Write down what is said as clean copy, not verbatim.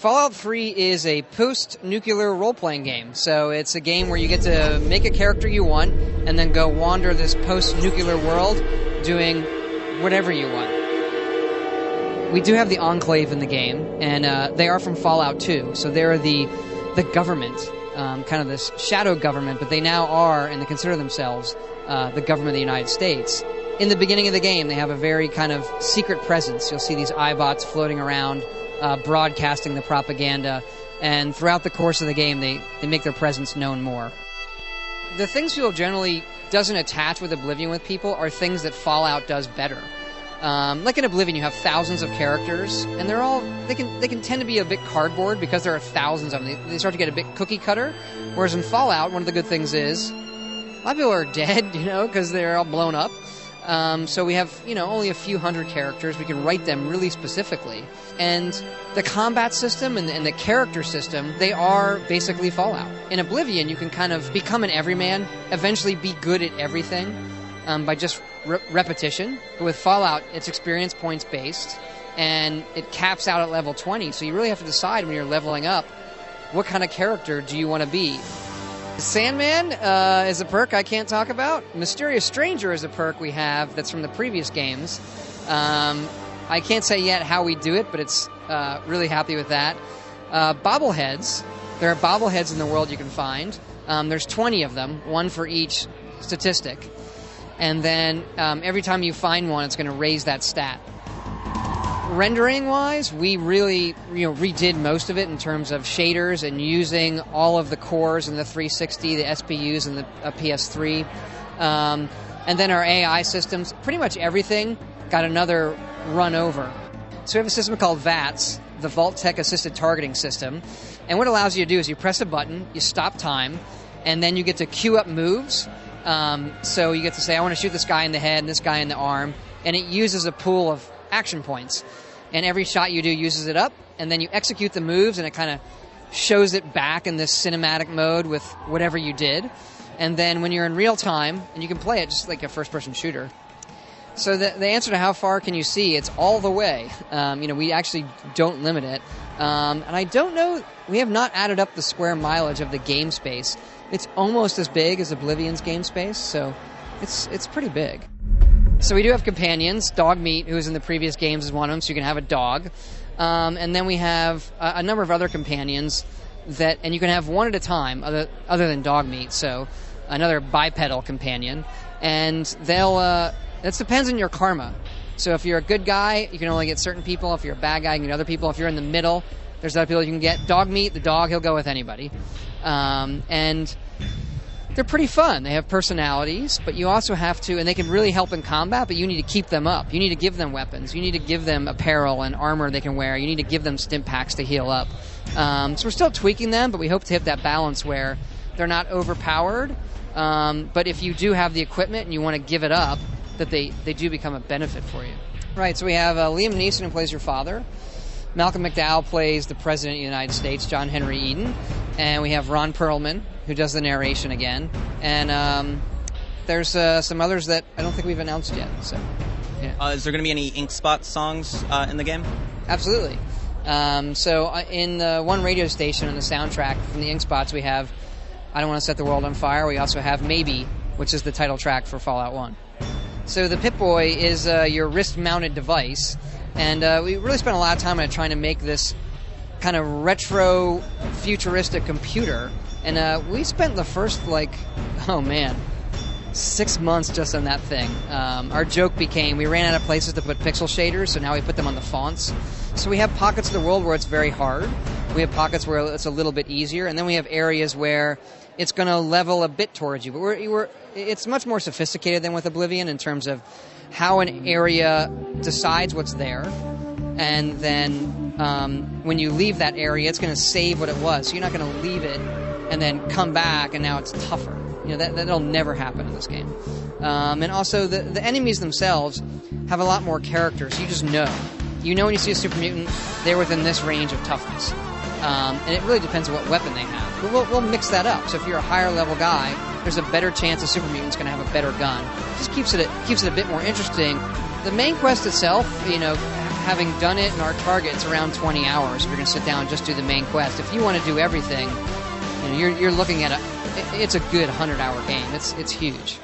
Fallout 3 is a post-nuclear role-playing game. So it's a game where you get to make a character you want and then go wander this post-nuclear world doing whatever you want. We do have the Enclave in the game, and they are from Fallout 2. So they're the government, kind of this shadow government, but they now are, and they consider themselves, the government of the United States. In the beginning of the game, they have a very kind of secret presence. You'll see these iBots floating around, broadcasting the propaganda, and throughout the course of the game, they make their presence known more. The things people generally doesn't attach with Oblivion with people are things that Fallout does better. Like in Oblivion, you have thousands of characters, and they can tend to be a bit cardboard because there are thousands of them. They start to get a bit cookie cutter. Whereas in Fallout, one of the good things is a lot of people are dead, because they're all blown up. So we have, only a few hundred characters. We can write them really specifically. And the combat system and the character system, they are basically Fallout. In Oblivion, you can kind of become an everyman, eventually be good at everything by just repetition. But with Fallout, it's experience points based, and it caps out at level 20. So you really have to decide when you're leveling up, what kind of character do you want to be? Sandman is a perk I can't talk about. Mysterious Stranger is a perk we have that's from the previous games. I can't say yet how we do it, but it's really happy with that. Bobbleheads. There are bobbleheads in the world you can find. There's 20 of them, one for each statistic. And then every time you find one, it's going to raise that stat. Rendering-wise, we really redid most of it in terms of shaders and using all of the cores and the 360, the SPUs, and the PS3. And then our AI systems, pretty much everything got another run over. So we have a system called VATS, the Vault-Tec Assisted Targeting System. And what it allows you to do is you press a button, you stop time, and then you get to queue up moves. So you get to say, I want to shoot this guy in the head and this guy in the arm. And it uses a pool of action points. And every shot you do uses it up, and then you execute the moves, and it kind of shows it back in this cinematic mode with whatever you did. And then when you're in real time, and you can play it just like a first-person shooter. So the answer to how far can you see, it's all the way. We actually don't limit it. And I don't know, we have not added up the square mileage of the game space. It's almost as big as Oblivion's game space, so it's pretty big. So we do have companions. Dogmeat, who was in the previous games, is one of them, so you can have a dog. And then we have a number of other companions and you can have one at a time, other than Dogmeat, so another bipedal companion. And it depends on your karma. So if you're a good guy, you can only get certain people. If you're a bad guy, you can get other people. If you're in the middle, there's other people you can get. Dogmeat, the dog, he'll go with anybody. And they're pretty fun. They have personalities, but you also have to, and they can really help in combat, but you need to keep them up. You need to give them weapons. You need to give them apparel and armor they can wear. You need to give them stim packs to heal up. So we're still tweaking them, but we hope to hit that balance where they're not overpowered. But if you do have the equipment and you want to give it up, that they do become a benefit for you. Right, so we have Liam Neeson, who plays your father. Malcolm McDowell plays the President of the United States, John Henry Eden. And we have Ron Perlman, who does the narration again. And there's some others that I don't think we've announced yet. So, yeah. Is there going to be any Ink Spot songs in the game? Absolutely. So in the one radio station on the soundtrack from the Ink Spots, we have I Don't Want to Set the World on Fire. We also have Maybe, which is the title track for Fallout 1. So the Pip-Boy is your wrist-mounted device. And we really spent a lot of time on trying to make this kind of retro, futuristic computer. And we spent the first, 6 months just on that thing. Our joke became we ran out of places to put pixel shaders, so now we put them on the fonts. So we have pockets of the world where it's very hard. We have pockets where it's a little bit easier. And then we have areas where it's going to level a bit towards you. But it's much more sophisticated than with Oblivion in terms of how an area decides what's there, and then when you leave that area, it's going to save what it was. So you're not going to leave it and then come back, and now it's tougher. That'll never happen in this game. And also, the enemies themselves have a lot more characters. You just know. You know when you see a super mutant, they're within this range of toughness. And it really depends on what weapon they have. But we'll mix that up. So if you're a higher level guy, there's a better chance a super mutant's going to have a better gun. Just keeps it a bit more interesting. The main quest itself, having done it, and our target's around 20 hours. If you're going to sit down and just do the main quest. If you want to do everything, you're looking at it's a good 100-hour game. It's huge.